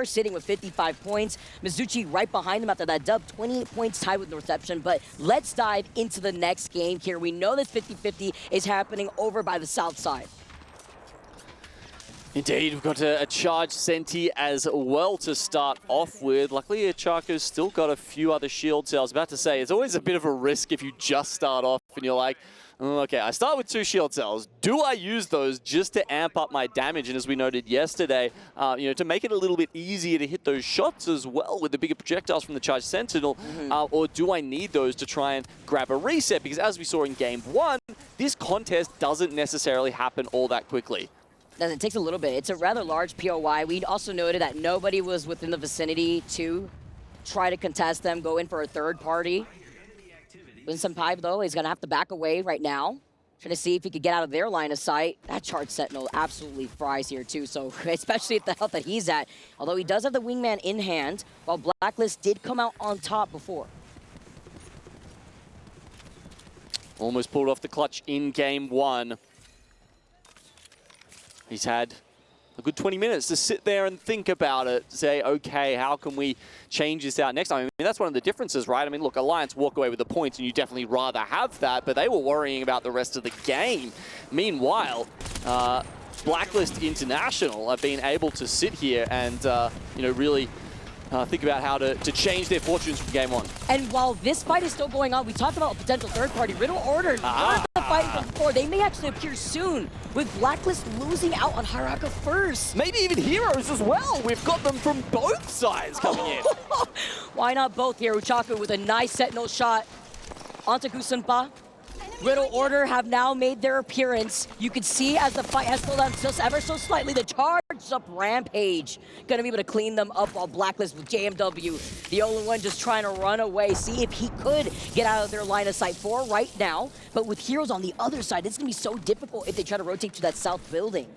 sitting with 55 points. Mizuchi right behind them after that dub, 28 points tied with Northception. But let's dive into the next game here. We know this 50-50 is happening over by the south side. Indeed, we've got a charged Senti as well to start off with. Luckily, Chaco's still got a few other shield cells. I was about to say, it's always a bit of a risk if you just start off and you're like, okay, I start with 2 shield cells. Do I use those just to amp up my damage? And as we noted yesterday, to make it a little bit easier to hit those shots as well with the bigger projectiles from the Charged Sentinel, or do I need those to try and grab a reset? Because as we saw in Game 1, this contest doesn't necessarily happen all that quickly. It takes a little bit. It's a rather large POI. We also noted that nobody was within the vicinity to try to contest them, go in for a third party. Winston though, is going to have to back away right now. Trying to see if he could get out of their line of sight. That Charged Sentinel absolutely fries here too, so especially at the health that he's at. Although he does have the wingman in hand, while Blacklist did come out on top before. Almost pulled off the clutch in Game 1. He's had a good 20 minutes to sit there and think about it, say, okay, how can we change this out next time? I mean, that's one of the differences, right? I mean, look, Alliance walk away with the points, and you definitely rather have that, but they were worrying about the rest of the game. Meanwhile, Blacklist International have been able to sit here and, really think about how to change their fortunes from Game 1. And while this fight is still going on, we talked about a potential third party. Riddle Order, the fight before. They may actually appear soon, with Blacklist losing out on Haraka first. Maybe even Heroes as well. We've got them from both sides coming in. Why not both here? Uchaku with a nice Sentinel shot onto Gusenpa. Riddle Order have now made their appearance. You can see as the fight has slowed down just ever so slightly, the charged up Rampage gonna be able to clean them up, while Blacklist with JMW, the only one just trying to run away, see if he could get out of their line of sight for right now. But with Heroes on the other side, it's gonna be so difficult if they try to rotate to that south building.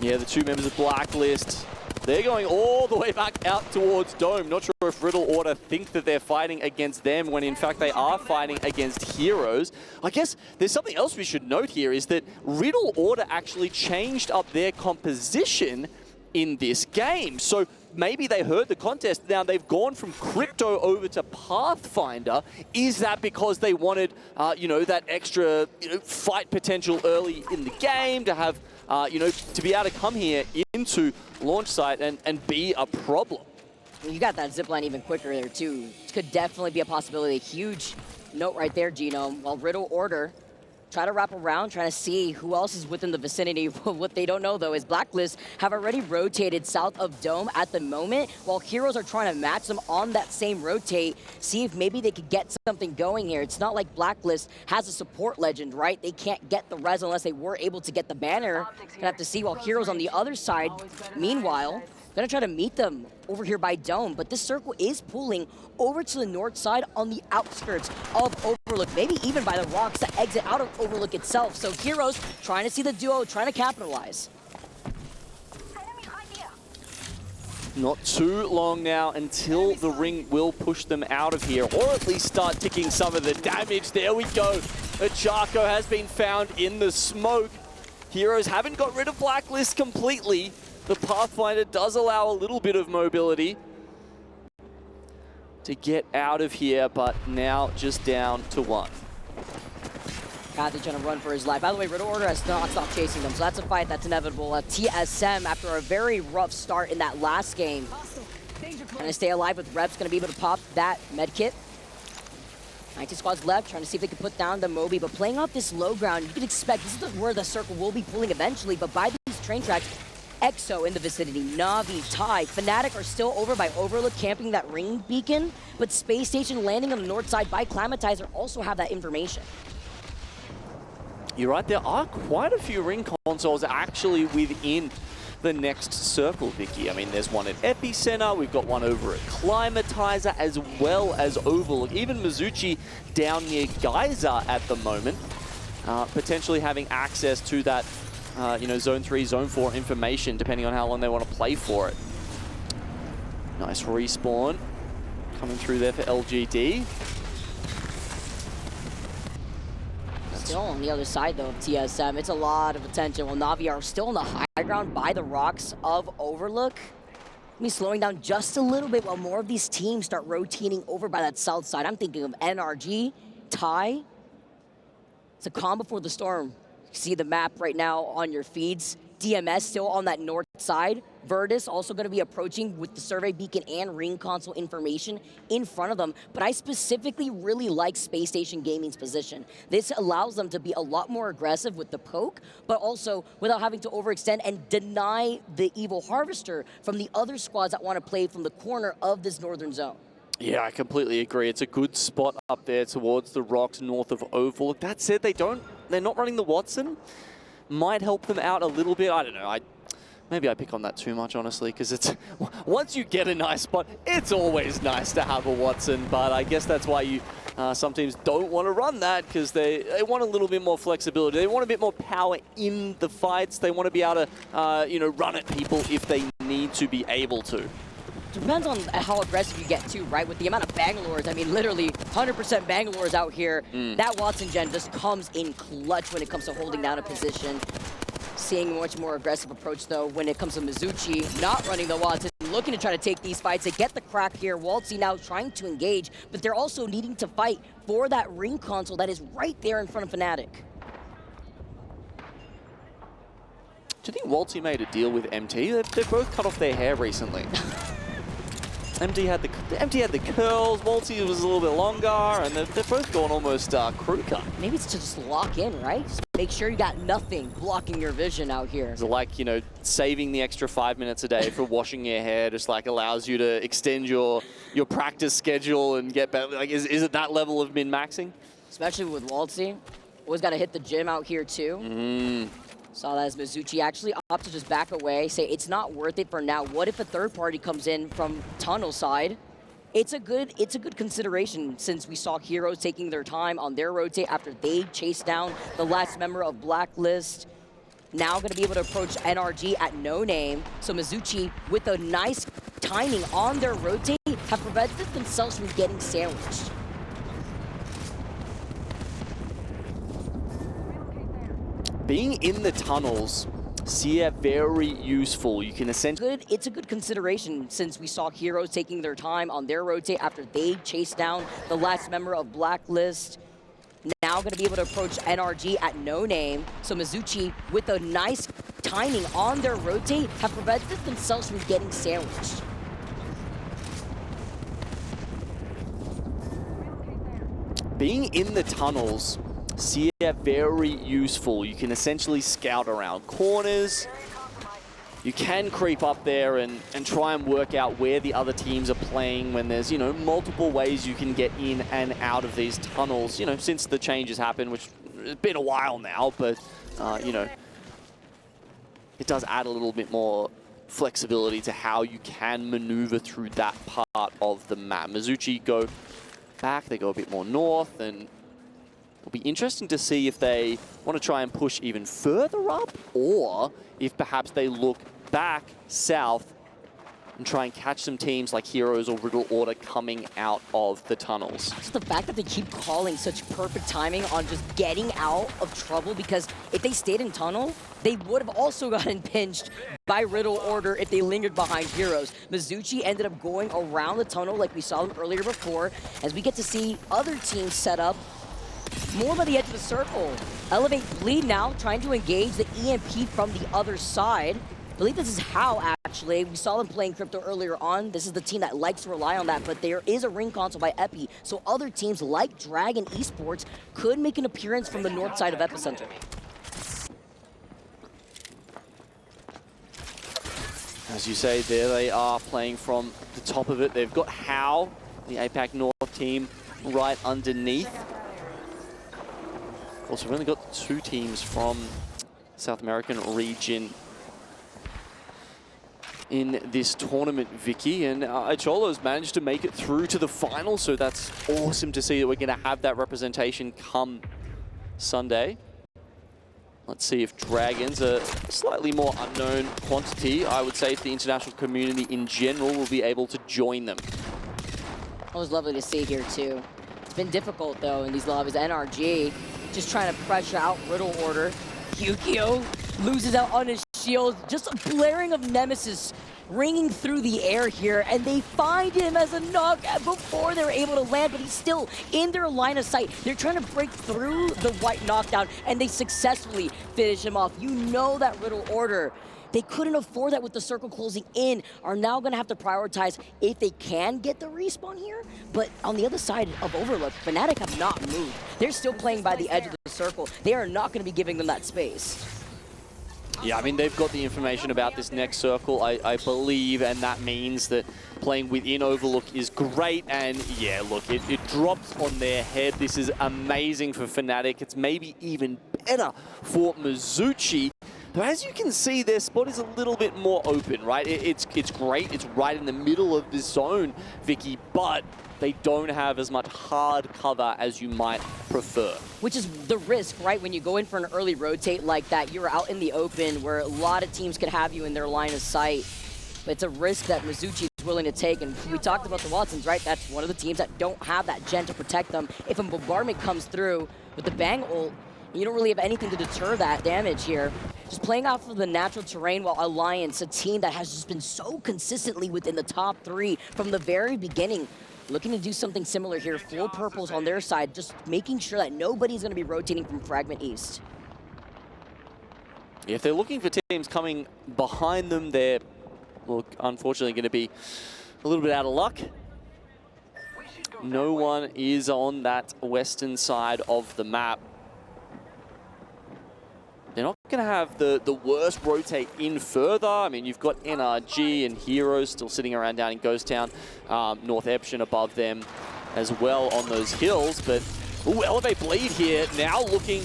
Yeah, the 2 members of Blacklist, they're going all the way back out towards Dome. Not sure if Riddle Order think that they're fighting against them when in fact they are fighting against Heroes. I guess there's something else we should note here is that Riddle Order actually changed up their composition in this game. So maybe they heard the contest. Now they've gone from Crypto over to Pathfinder. Is that because they wanted, that extra fight potential early in the game to have, to be able to come here into launch site and be a problem? You got that zipline even quicker there too. Could definitely be a possibility. Huge note right there, Genome. While Riddle Order try to wrap around, trying to see who else is within the vicinity. What they don't know, though, is Blacklist have already rotated south of Dome at the moment, while Heroes are trying to match them on that same rotate, see if maybe they could get something going here. It's not like Blacklist has a support legend, right? They can't get the res unless they were able to get the banner. Gonna have to see, while Heroes on the other side, meanwhile, gonna try to meet them over here by Dome, but this circle is pulling over to the north side on the outskirts of Overlook, maybe even by the rocks that exit out of Overlook itself. So Heroes trying to see the duo, trying to capitalize. Not too long now until the ring will push them out of here, or at least start ticking some of the damage. There we go. Chaco has been found in the smoke. Heroes haven't got rid of Blacklist completely. The Pathfinder does allow a little bit of mobility to get out of here, but now just down to 1. Kathy trying to run for his life. By the way, Riddle Order has not stopped chasing them, so that's a fight that's inevitable. TSM, after a very rough start in that last game, trying to stay alive with Reps, going to be able to pop that med kit. 90 squads left, trying to see if they can put down the Moby, but playing off this low ground, you can expect this is where the circle will be pulling eventually, but by these train tracks, EXO in the vicinity, Na'Vi, Tai, Fnatic are still over by Overlook camping that ring beacon, but Space Station landing on the north side by Climatizer also have that information. You're right, there are quite a few ring consoles actually within the next circle, Vicky. I mean, there's one at Epicenter, we've got one over at Climatizer, as well as Overlook. Even Mizuchi down near Geyser at the moment, potentially having access to that Zone 3, Zone 4 information, depending on how long they want to play for it. Nice respawn coming through there for LGD. Still on the other side, though, of TSM. It's a lot of attention. While Na'Vi are still on the high ground by the rocks of Overlook. Me slowing down just a little bit while more of these teams start rotating over by that south side. I'm thinking of NRG, Ty. It's a calm before the storm. You see the map right now on your feeds. DMS still on that north side. Virtus also going to be approaching with the survey beacon and ring console information in front of them. But I specifically really like Space Station Gaming's position. This allows them to be a lot more aggressive with the poke, but also without having to overextend and deny the Evil Harvester from the other squads that want to play from the corner of this northern zone. Yeah, I completely agree. It's a good spot up there towards the rocks north of Oval. That said, they're not running the Watson. Might help them out a little bit. I don't know. Maybe I pick on that too much, honestly, because it's once you get a nice spot, it's always nice to have a Watson. But I guess that's why you some teams don't want to run that, because they want a little bit more flexibility. They want a bit more power in the fights. They want to be able to run at people if they need to be able to. Depends on how aggressive you get too, right? With the amount of Bangalores, I mean, literally 100% Bangalores out here. That Watson gen just comes in clutch when it comes to holding down a position. Seeing a much more aggressive approach, though, when it comes to Mizuchi not running the Watson, looking to try to take these fights. They get the crack here. Waltzy now trying to engage, but they're also needing to fight for that ring console that is right there in front of Fnatic. Do you think Waltzy made a deal with MT? They've both cut off their hair recently. MT had the curls, Waltzy was a little bit longer, and they've both gone almost crew cut. Maybe it's to just lock in, right? Just make sure you got nothing blocking your vision out here. It's like, saving the extra 5 minutes a day for washing your hair just like allows you to extend your practice schedule and get better. Like, is it that level of min-maxing? Especially with Waltzy. Always got to hit the gym out here too. Saw that as Mizuchi actually opted to just back away, say it's not worth it for now. What if a third party comes in from tunnel side? It's a good consideration, since we saw Heroes taking their time on their rotate after they chased down the last member of Blacklist. Now going to be able to approach NRG at no name. So Mizuchi, with a nice timing on their rotate, have prevented themselves from getting sandwiched. Being in the tunnels, very useful. You can essentially... It's a good consideration, since we saw Heroes taking their time on their rotate after they chased down the last member of Blacklist. Now going to be able to approach NRG at no name. So Mizuchi, with a nice timing on their rotate, have prevented themselves from getting sandwiched. Being in the tunnels, very useful. You can essentially scout around corners. You can creep up there and try and work out where the other teams are playing when there's, multiple ways you can get in and out of these tunnels, since the changes happened, which has been a while now, but, it does add a little bit more flexibility to how you can maneuver through that part of the map. Mizuchi go back, they go a bit more north, and it'll be interesting to see if they want to try and push even further up, or if perhaps they look back south and try and catch some teams like Heroes or Riddle Order coming out of the tunnels. Just the fact that they keep calling such perfect timing on just getting out of trouble, because if they stayed in tunnel, they would have also gotten pinched by Riddle Order if they lingered behind Heroes. Mizuchi ended up going around the tunnel like we saw them earlier before, as we get to see other teams set up more by the edge of the circle. Elevate Bleed now, trying to engage the EMP from the other side. I believe this is how, actually. We saw them playing Crypto earlier on. This is the team that likes to rely on that, but there is a ring console by Epi, so other teams like Dragon Esports could make an appearance from the north side of Epicenter. As you say, there they are playing from the top of it. They've got How, the APAC North team, right underneath. Also, we've only got 2 teams from South American region in this tournament, Vicky, and Cholo's managed to make it through to the final, so that's awesome to see that we're going to have that representation come Sunday. Let's see if Dragons, a slightly more unknown quantity, I would say, if the international community in general will be able to join them. It was lovely to see here, too. It's been difficult, though, in these lobbies. NRG just trying to pressure out Riddle Order. Yukio loses out on his shield. Just a blaring of Nemesis ringing through the air here, and they find him as a knock before they're able to land, but he's still in their line of sight. They're trying to break through the white knockdown, and they successfully finish him off. You know that Riddle order, they couldn't afford that with the circle closing in, are now going to have to prioritize if they can get the respawn here. But on the other side of Overlook, Fnatic have not moved. They're still playing by the edge of the circle. They are not going to be giving them that space. Yeah, I mean, they've got the information about this next circle, I believe, and that means that playing within Overlook is great. And yeah, look, it drops on their head. This is amazing for Fnatic. It's maybe even better for Mizuchi. But as you can see, their spot is a little bit more open, right? It's great. It's right in the middle of this zone, Vicky, but they don't have as much hard cover as you might prefer. Which is the risk, right? When you go in for an early rotate like that, you're out in the open where a lot of teams could have you in their line of sight. But it's a risk that Mizuchi is willing to take. And we talked about the Watsons, right? That's one of the teams that don't have that gen to protect them. If a bombardment comes through with the Bang ult, you don't really have anything to deter that damage here. Just playing off of the natural terrain, while Alliance, a team that has just been so consistently within the top 3 from the very beginning, looking to do something similar here. Full purples on their side, just making sure that nobody's going to be rotating from Fragment East. If they're looking for teams coming behind them, they're, look, unfortunately going to be a little bit out of luck. No one is on that western side of the map. They're not going to have the worst rotate in further. I mean, you've got NRG and Heroes still sitting around down in Ghost Town. North Eption above them as well on those hills. But, ooh, Elevate Bleed here. Now looking,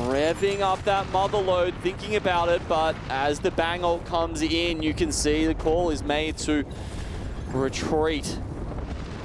revving up that mother load, thinking about it. But as the Bang ult comes in, you can see the call is made to retreat.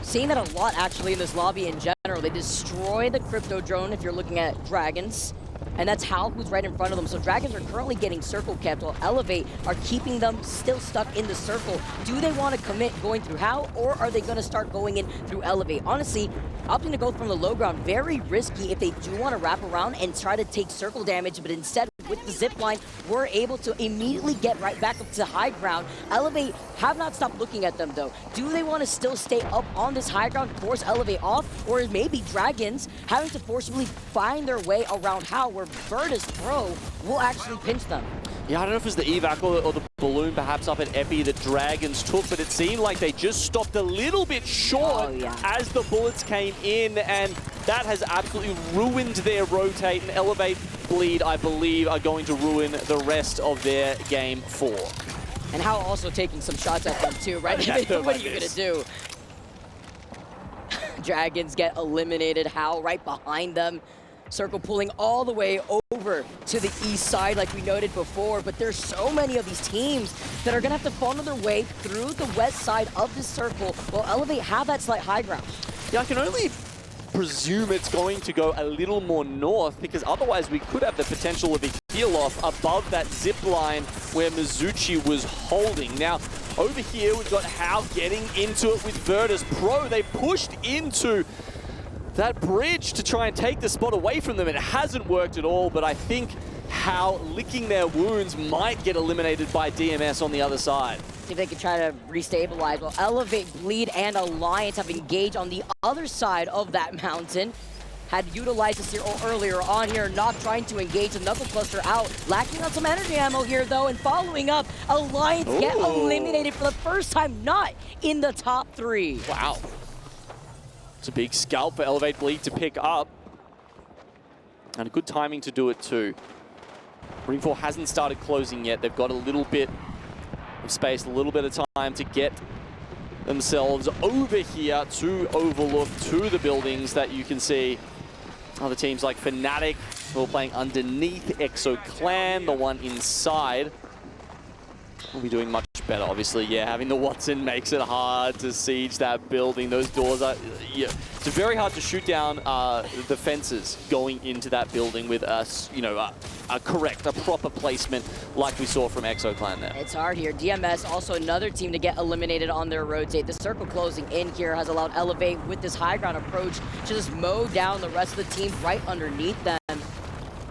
Seeing that a lot, actually, in this lobby in general. They destroy the Crypto Drone if you're looking at Dragons. And that's Hal, who's right in front of them. So Dragons are currently getting circle kept, while Elevate are keeping them still stuck in the circle. Do they want to commit going through Hal, or are they going to start going in through Elevate? Honestly, opting to go from the low ground, very risky if they do want to wrap around and try to take circle damage, but instead, with the zip line, we're able to immediately get right back up to high ground. Elevate have not stopped looking at them, though. Do they want to still stay up on this high ground, force Elevate off, or maybe Dragons having to forcibly find their way around Hal, where Virtus Pro will actually pinch them? Yeah, I don't know if it was the evac or the balloon perhaps up at Epi that Dragons took, but it seemed like they just stopped a little bit short as the bullets came in, and that has absolutely ruined their rotate. And Elevate Bleed, I believe, are going to ruin the rest of their game 4. And Hal also taking some shots at them too, right? What are you going to do? Dragons get eliminated. Hal right behind them. Circle pulling all the way over to the east side like we noted before, but there's so many of these teams that are going to have to funnel their way through the west side of the circle while Elevate have that slight high ground. Yeah, I can only presume it's going to go a little more north, because otherwise we could have the potential of a heel off above that zip line where Mizuchi was holding. Now, over here we've got Hal getting into it with Virtus Pro. They pushed into that bridge to try and take the spot away from them. It hasn't worked at all, but I think Hal licking their wounds might get eliminated by DMS on the other side. See if they can try to restabilize. Well, Elevate, Bleed, and Alliance have engaged on the other side of that mountain. Had utilized this here earlier on here, not trying to engage the Knuckle Cluster out. Lacking on some energy ammo here, though, and following up, Alliance get eliminated for the first time, not in the top 3. Wow. It's a big scalp for Elevate Bleed to pick up. And a good timing to do it too. Ring 4 hasn't started closing yet. They've got a little bit of space, a little bit of time to get themselves over here to Overlook, to the buildings that you can see. Other teams like Fnatic, who are playing underneath Exo Clan, the one inside, will be doing much better. Obviously, yeah, having the Watson makes it hard to siege that building. Those doors are, yeah, it's very hard to shoot down the fences going into that building with a proper placement like we saw from Exo Clan there. It's hard here. DMS, also another team to get eliminated on their rotate. The circle closing in here has allowed Elevate with this high ground approach to just mow down the rest of the team right underneath them.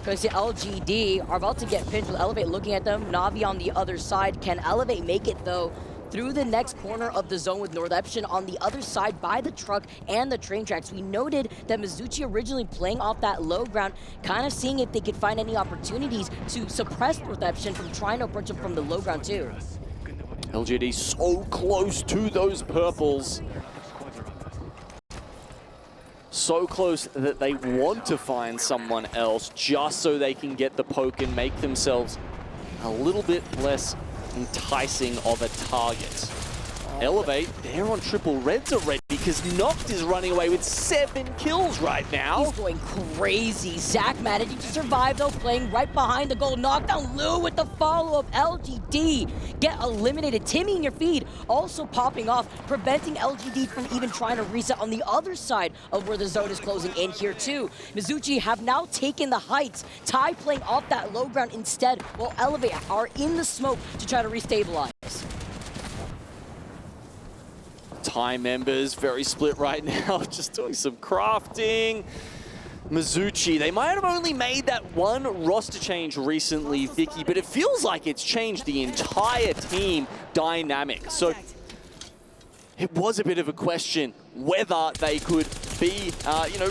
because the LGD are about to get pinched with Elevate looking at them. Na'Vi on the other side. Can Elevate make it, though, through the next corner of the zone with Northeption on the other side by the truck and the train tracks? We noted that Mizuchi originally playing off that low ground, kind of seeing if they could find any opportunities to suppress Northeption from trying to approach them from the low ground too. LGD so close to those purples. So close that they want to find someone else just so they can get the poke and make themselves a little bit less enticing of a target. Elevate, they're on triple reds already because Noct is running away with 7 kills right now. He's going crazy. Zach managing to survive though, playing right behind the goal. Knockdown Lou with the follow-up. LGD get eliminated. Timmy in your feed also popping off, preventing LGD from even trying to reset on the other side of where the zone is closing in here too. Mizuchi have now taken the heights. Ty playing off that low ground instead, while Elevate are in the smoke to try to restabilize. Thai members very split right now, just doing some crafting. Mizuchi, they might have only made that one roster change recently, Vicky, but it feels like it's changed the entire team dynamic. So it was a bit of a question whether they could be,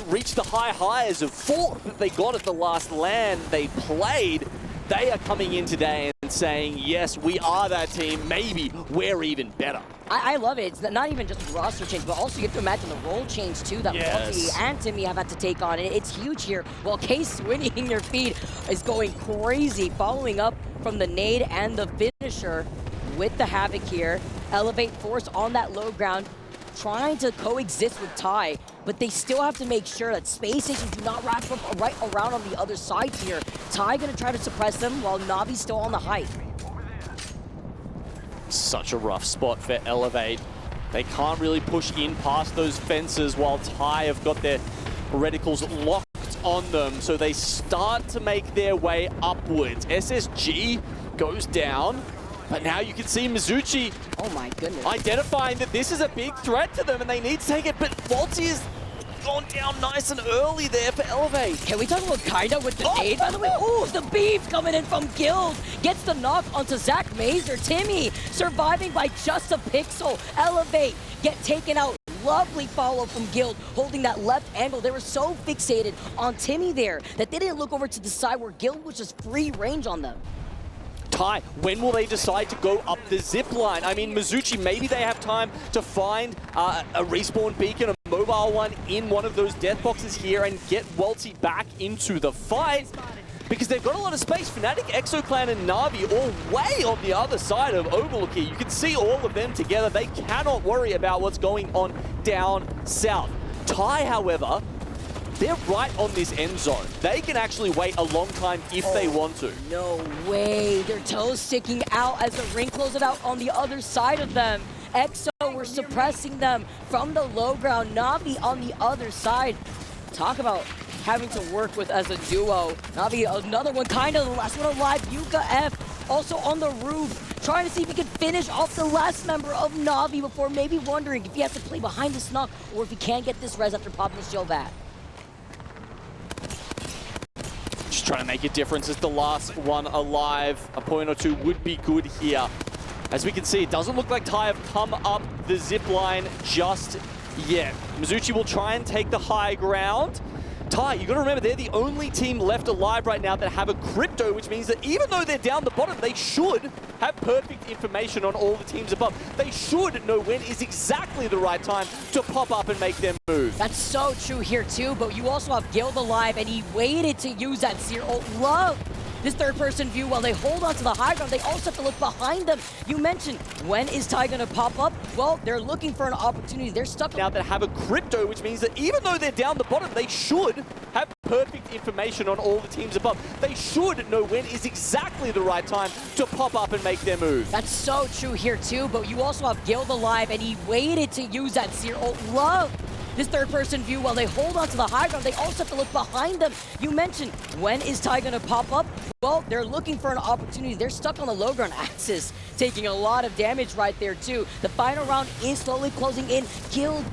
reach the high highs of 4th that they got at the last LAN they played. They are coming in today and saying, yes, we are that team. Maybe we're even better. I love it. It's not even just a roster change, but also you have to imagine the role change too that Multi and Timmy have had to take on. It's huge here. While Case winning in your feed is going crazy, following up from the nade and the finisher with the Havoc here. Elevate Force on that low ground, trying to coexist with Ty, but they still have to make sure that Space Stations do not wrap up right around on the other side here. Ty gonna try to suppress them while Navi's still on the height. Such a rough spot for Elevate. They can't really push in past those fences while Ty have got their reticles locked on them, so they start to make their way upwards. SSG goes down. But now you can see Mizuchi, oh my goodness, identifying that this is a big threat to them and they need to take it. But Walty is gone down nice and early there for Elevate. Can we talk about Kaida with the nade, by the way? Ooh, the beef coming in from Guild. Gets the knock onto Zach Mazer. Timmy surviving by just a pixel. Elevate get taken out. Lovely follow from Guild, holding that left angle. They were so fixated on Timmy there that they didn't look over to the side where Guild was just free range on them. Ty, when will they decide to go up the zip line? I mean, Mizuchi, maybe they have time to find a respawn beacon, a mobile one in one of those death boxes here and get Walty back into the fight because they've got a lot of space. Fnatic, ExoClan, and Na'Vi all way on the other side of Overlook here. You can see all of them together. They cannot worry about what's going on down south. Ty, however, they're right on this end zone. They can actually wait a long time if they want to. No way. Their toes sticking out as the ring closes out on the other side of them. EXO were suppressing them from the low ground. Na'Vi on the other side. Talk about having to work with as a duo. Na'Vi, another one, kind of the last one alive. Yuka F also on the roof, trying to see if he can finish off the last member of Na'Vi before maybe wondering if he has to play behind the snuck or if he can get this res after popping his shield back. Just trying to make a difference as the last one alive. A point or two would be good here. As we can see, it doesn't look like Ty have come up the zip line just yet. Mizuchi will try and take the high ground. Ty, you gotta remember, they're the only team left alive right now that have a crypto, which means that even though they're down the bottom, they should have perfect information on all the teams above. They should know when is exactly the right time to pop up and make them move. That's so true here too, but you also have Guild alive, and he waited to use that Seer ult. Love this third-person view while they hold on to the high ground. They also have to look behind them. You mentioned, when is Ty gonna pop up? Well, they're looking for an opportunity. They're stuck now that have a crypto, which means that even though they're down the bottom, they should have perfect information on all the teams above. They should know when is exactly the right time to pop up and make their move. That's so true here too, but you also have Guild alive, and he waited to use that Seer ult. Love this third-person view while they hold on to the high ground. They also have to look behind them. You mentioned, when is Ty gonna pop up? Well, they're looking for an opportunity. They're stuck on the low ground axis, taking a lot of damage right there too. The final round is slowly closing in. Guild